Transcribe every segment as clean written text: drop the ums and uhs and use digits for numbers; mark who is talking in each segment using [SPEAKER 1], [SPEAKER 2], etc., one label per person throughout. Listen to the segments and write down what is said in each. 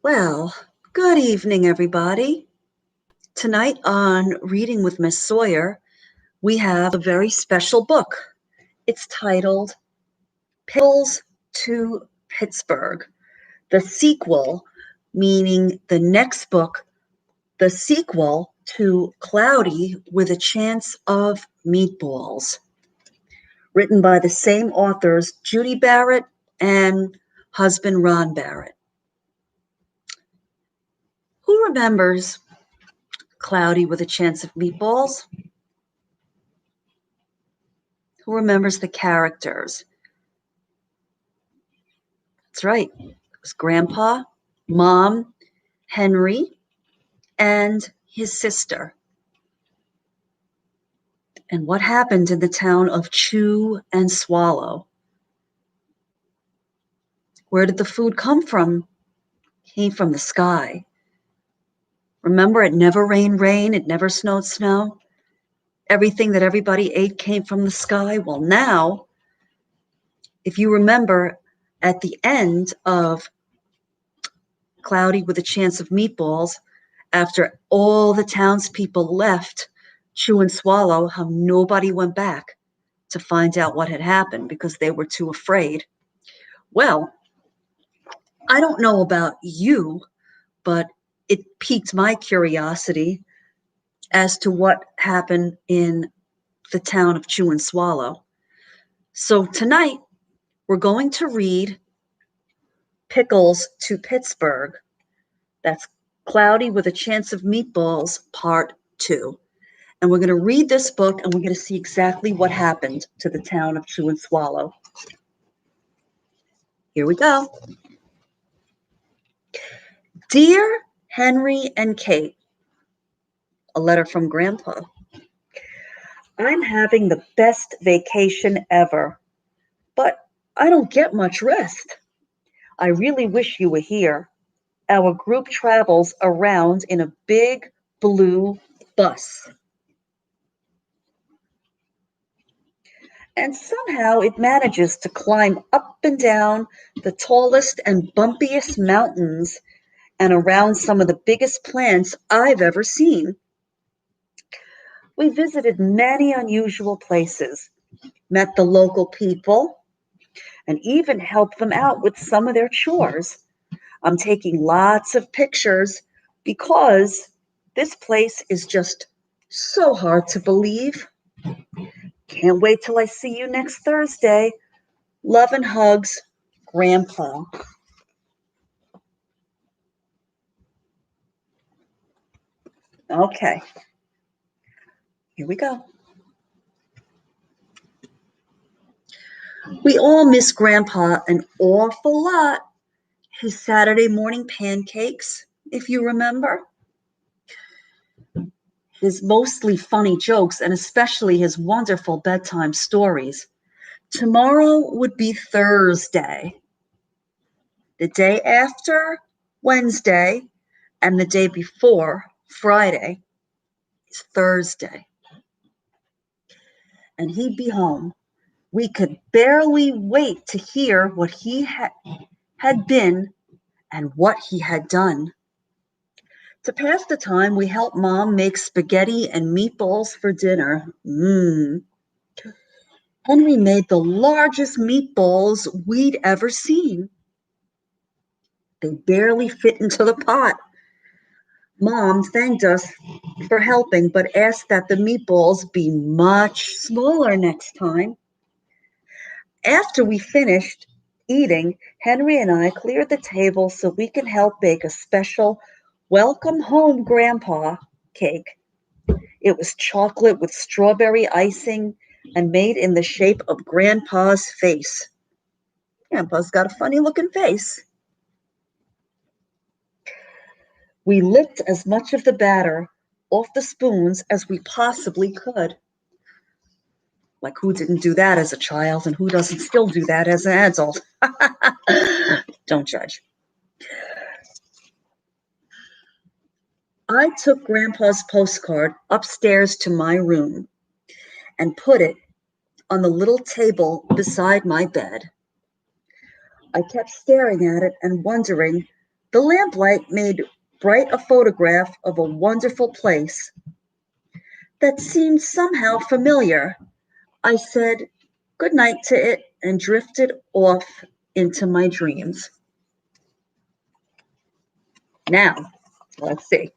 [SPEAKER 1] Well, good evening, everybody. Tonight on Reading with Miss Sawyer, we have a very special book. It's titled Pickles to Pittsburgh, the sequel, meaning the next book, the sequel to Cloudy with a Chance of Meatballs, written by the same authors, Judy Barrett and husband Ron Barrett. Who remembers Cloudy with a Chance of Meatballs? Who remembers the characters? That's right. It was Grandpa, Mom, Henry, and his sister. And what happened in the town of Chew and Swallow? Where did the food come from? It came from the sky. Remember, it never rained rain, it never snowed snow. Everything that everybody ate came from the sky. Well, now, if you remember, at the end of Cloudy with a Chance of Meatballs, after all the townspeople left Chew and Swallow, how nobody went back to find out what had happened because they were too afraid. Well, I don't know about you, but it piqued my curiosity as to what happened in the town of Chew and Swallow. So tonight, we're going to read Pickles to Pittsburgh. That's Cloudy with a Chance of Meatballs, Part 2. And we're going to read this book and we're going to see exactly what happened to the town of Chew and Swallow. Here we go. Dear Henry and Kate, a letter from Grandpa. I'm having the best vacation ever, but I don't get much rest. I really wish you were here. Our group travels around in a big blue bus. And somehow it manages to climb up and down the tallest and bumpiest mountains and around some of the biggest plants I've ever seen. We visited many unusual places, met the local people, and even helped them out with some of their chores. I'm taking lots of pictures because this place is just so hard to believe. Can't wait till I see you next Thursday. Love and hugs, Grandpa. Okay, here we go. We all miss Grandpa an awful lot. His Saturday morning pancakes, if you remember. His mostly funny jokes, and especially his wonderful bedtime stories. Tomorrow would be Thursday. The day after, Wednesday, and the day before, Friday, is Thursday. And he'd be home. We could barely wait to hear what he had been and what he had done. To pass the time, we helped Mom make spaghetti and meatballs for dinner. Henry made the largest meatballs we'd ever seen. They barely fit into the pot. Mom thanked us for helping, but asked that the meatballs be much smaller next time. After we finished eating, Henry and I cleared the table so we can help bake a special Welcome Home Grandpa cake. It was chocolate with strawberry icing and made in the shape of Grandpa's face. Grandpa's got a funny looking face. We licked as much of the batter off the spoons as we possibly could. Like, who didn't do that as a child and who doesn't still do that as an adult? Don't judge. I took Grandpa's postcard upstairs to my room and put it on the little table beside my bed. I kept staring at it and wondering The lamplight made bright a photograph of a wonderful place that seemed somehow familiar. I said good night to it and drifted off into my dreams. Now, let's see.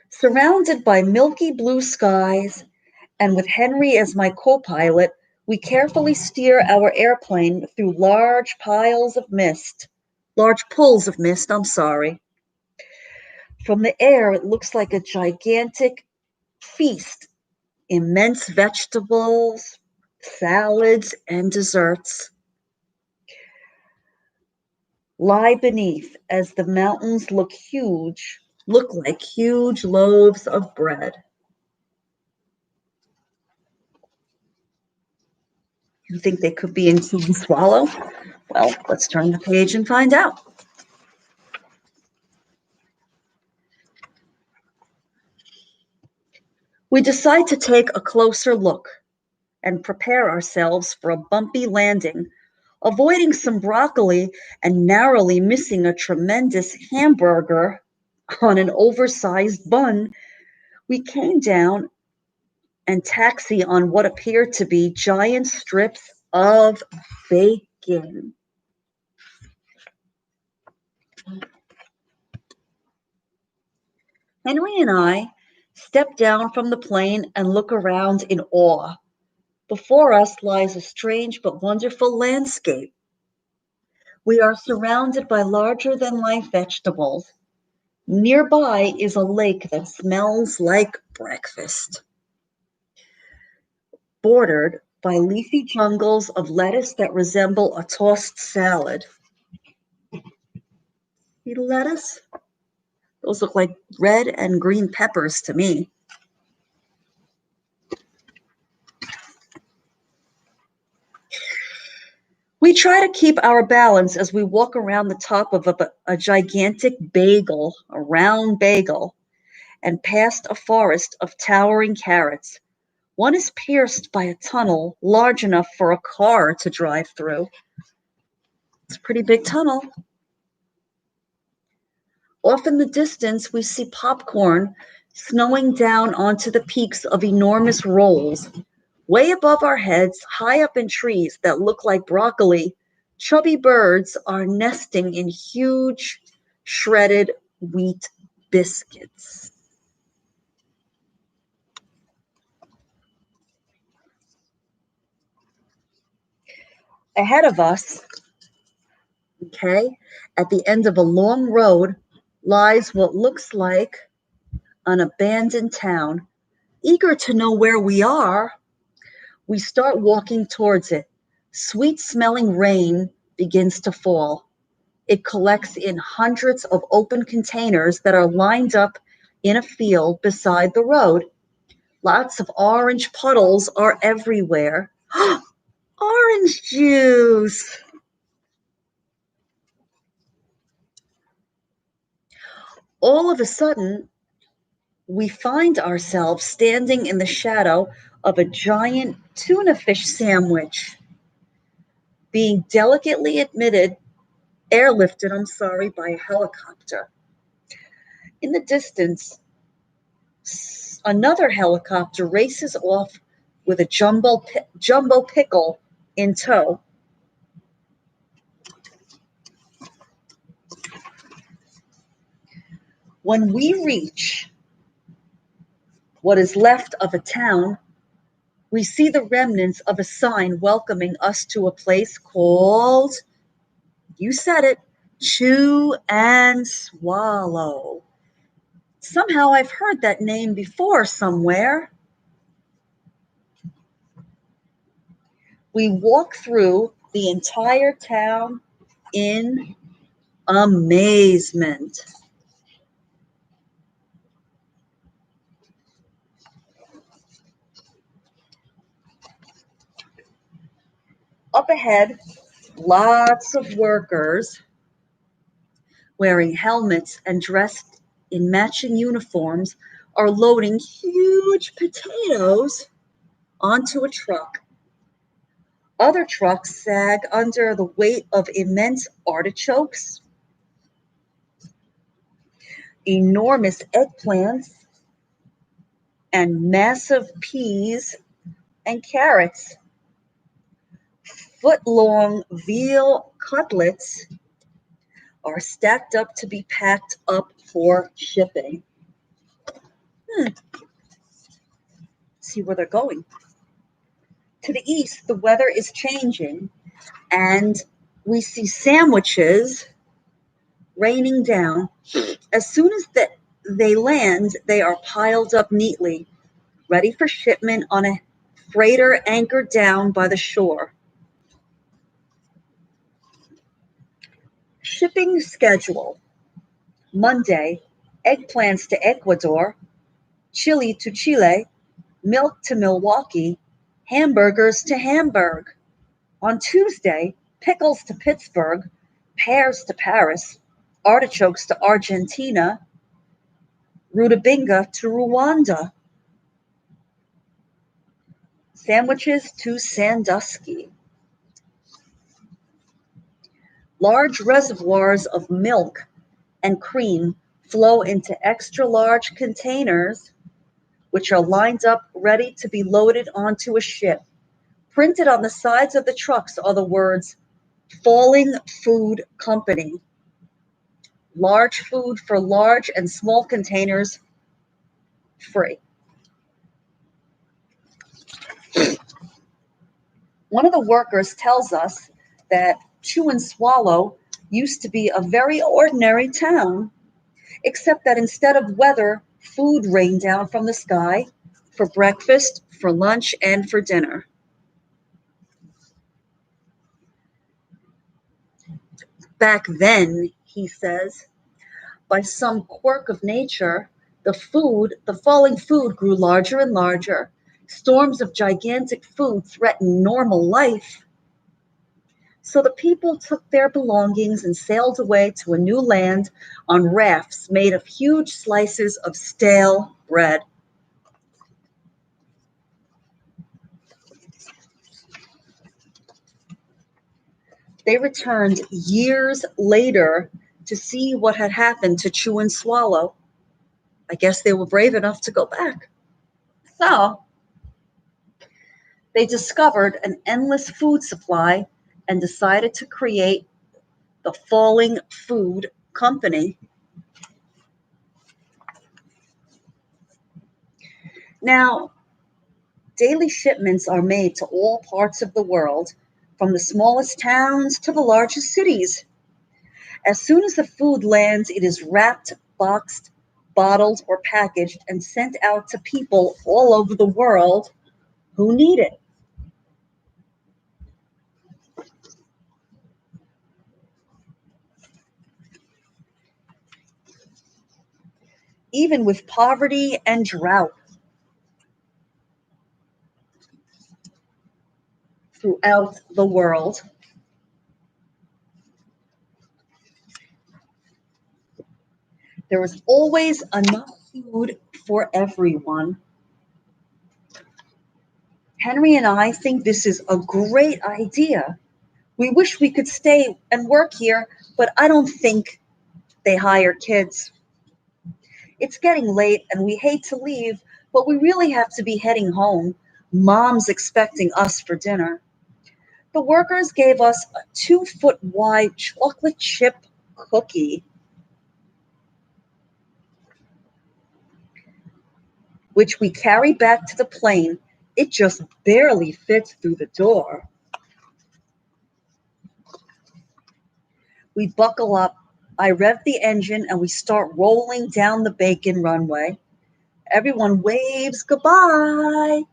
[SPEAKER 1] Surrounded by milky blue skies and with Henry as my co-pilot, we carefully steer our airplane through large pools of mist, I'm sorry. From the air, it looks like a gigantic feast. Immense vegetables, salads, and desserts lie beneath as the mountains look like huge loaves of bread. You think they could be in Key and Swallow? Well, let's turn the page and find out. We decide to take a closer look and prepare ourselves for a bumpy landing, avoiding some broccoli and narrowly missing a tremendous hamburger on an oversized bun. We came down and taxi on what appeared to be giant strips of bacon. Henry and I step down from the plane and look around in awe. Before us lies a strange but wonderful landscape. We are surrounded by larger-than-life vegetables. Nearby is a lake that smells like breakfast, bordered by leafy jungles of lettuce that resemble a tossed salad. See the lettuce? Those look like red and green peppers to me. We try to keep our balance as we walk around the top of a gigantic bagel, a round bagel, and past a forest of towering carrots. One is pierced by a tunnel large enough for a car to drive through. It's a pretty big tunnel. Off in the distance, we see popcorn snowing down onto the peaks of enormous rolls. Way above our heads, high up in trees that look like broccoli, chubby birds are nesting in huge shredded wheat biscuits. Ahead of us, okay, at the end of a long road, lies what looks like an abandoned town. Eager to know where we are, we start walking towards it. Sweet-smelling rain begins to fall. It collects in hundreds of open containers that are lined up in a field beside the road. Lots of orange puddles are everywhere. Orange juice! All of a sudden, we find ourselves standing in the shadow of a giant tuna fish sandwich being delicately airlifted, by a helicopter. In the distance, another helicopter races off with a jumbo pickle in tow. When we reach what is left of a town, we see the remnants of a sign welcoming us to a place called, you said it, Chew and Swallow. Somehow I've heard that name before somewhere. We walk through the entire town in amazement. Up ahead, lots of workers wearing helmets and dressed in matching uniforms are loading huge potatoes onto a truck. Other trucks sag under the weight of immense artichokes, enormous eggplants, and massive peas and carrots. Foot-long veal cutlets are stacked up to be packed up for shipping. See where they're going. To the east, the weather is changing, and we see sandwiches raining down. As soon as they land, they are piled up neatly, ready for shipment on a freighter anchored down by the shore. Shipping schedule: Monday, eggplants to Ecuador, chili to Chile, milk to Milwaukee, hamburgers to Hamburg. On Tuesday, pickles to Pittsburgh, pears to Paris, artichokes to Argentina, rutabaga to Rwanda, sandwiches to Sandusky. Large reservoirs of milk and cream flow into extra-large containers, which are lined up ready to be loaded onto a ship. Printed on the sides of the trucks are the words, "Falling Food Company." Large food for large and small containers, free. One of the workers tells us that Chew and Swallow used to be a very ordinary town, except that instead of weather, food rained down from the sky for breakfast, for lunch, and for dinner. Back then, he says, by some quirk of nature, the falling food grew larger and larger. Storms of gigantic food threatened normal life. So the people took their belongings and sailed away to a new land on rafts made of huge slices of stale bread. They returned years later to see what had happened to Chew and Swallow. I guess they were brave enough to go back. So they discovered an endless food supply and decided to create the Falling Food Company. Now, daily shipments are made to all parts of the world, from the smallest towns to the largest cities. As soon as the food lands, it is wrapped, boxed, bottled, or packaged and sent out to people all over the world who need it. Even with poverty and drought throughout the world, there is always enough food for everyone. Henry and I think this is a great idea. We wish we could stay and work here, but I don't think they hire kids. It's getting late and we hate to leave, but we really have to be heading home. Mom's expecting us for dinner. The workers gave us a 2-foot wide chocolate chip cookie, which we carry back to the plane. It just barely fits through the door. We buckle up, I rev the engine, and we start rolling down the bacon runway. Everyone waves goodbye.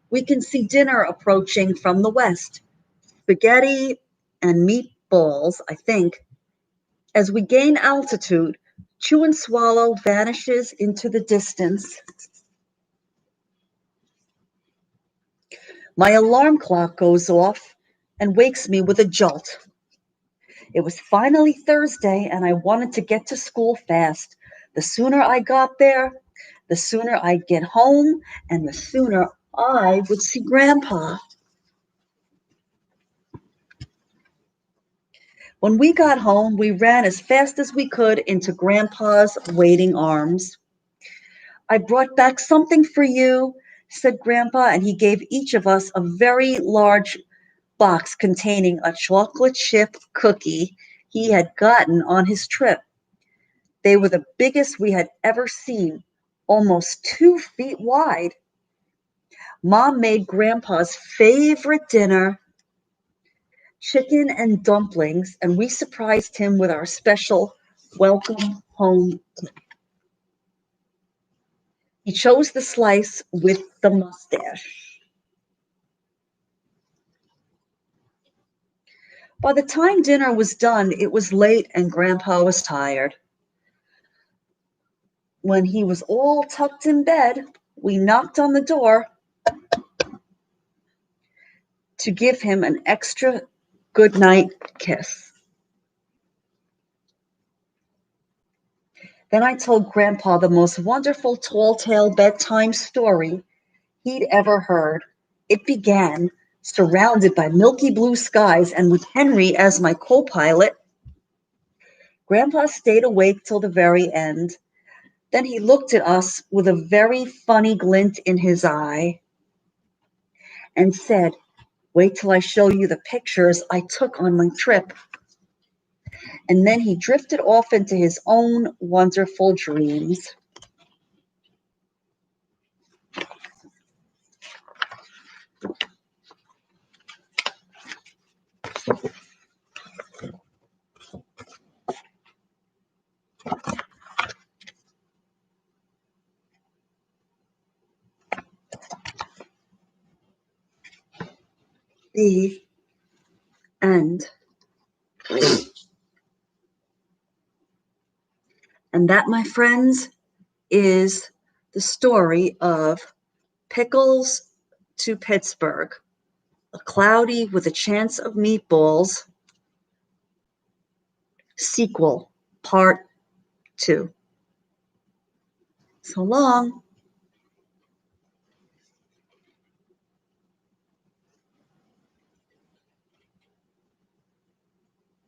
[SPEAKER 1] We can see dinner approaching from the west. Spaghetti and meatballs, I think. As we gain altitude, Chew and Swallow vanishes into the distance. My alarm clock goes off and wakes me with a jolt. It was finally Thursday, and I wanted to get to school fast. The sooner I got there, the sooner I'd get home, and the sooner I would see Grandpa. When we got home, we ran as fast as we could into Grandpa's waiting arms. I brought back something for you, said Grandpa, and he gave each of us a very large box containing a chocolate chip cookie he had gotten on his trip. They were the biggest we had ever seen, almost 2 feet wide. Mom made Grandpa's favorite dinner, chicken and dumplings, and we surprised him with our special welcome home. He chose the slice with the mustache. By the time dinner was done, it was late and Grandpa was tired. When he was all tucked in bed, we knocked on the door to give him an extra good night kiss. Then I told Grandpa the most wonderful tall tale bedtime story he'd ever heard. It began, surrounded by milky blue skies and with Henry as my co-pilot. Grandpa stayed awake till the very end. Then he looked at us with a very funny glint in his eye and said, "Wait till I show you the pictures I took on my trip." And then he drifted off into his own wonderful dreams. The end. And that, my friends, is the story of Pickles to Pittsburgh, a cloudy with a chance of meatballs sequel, part 2. So long.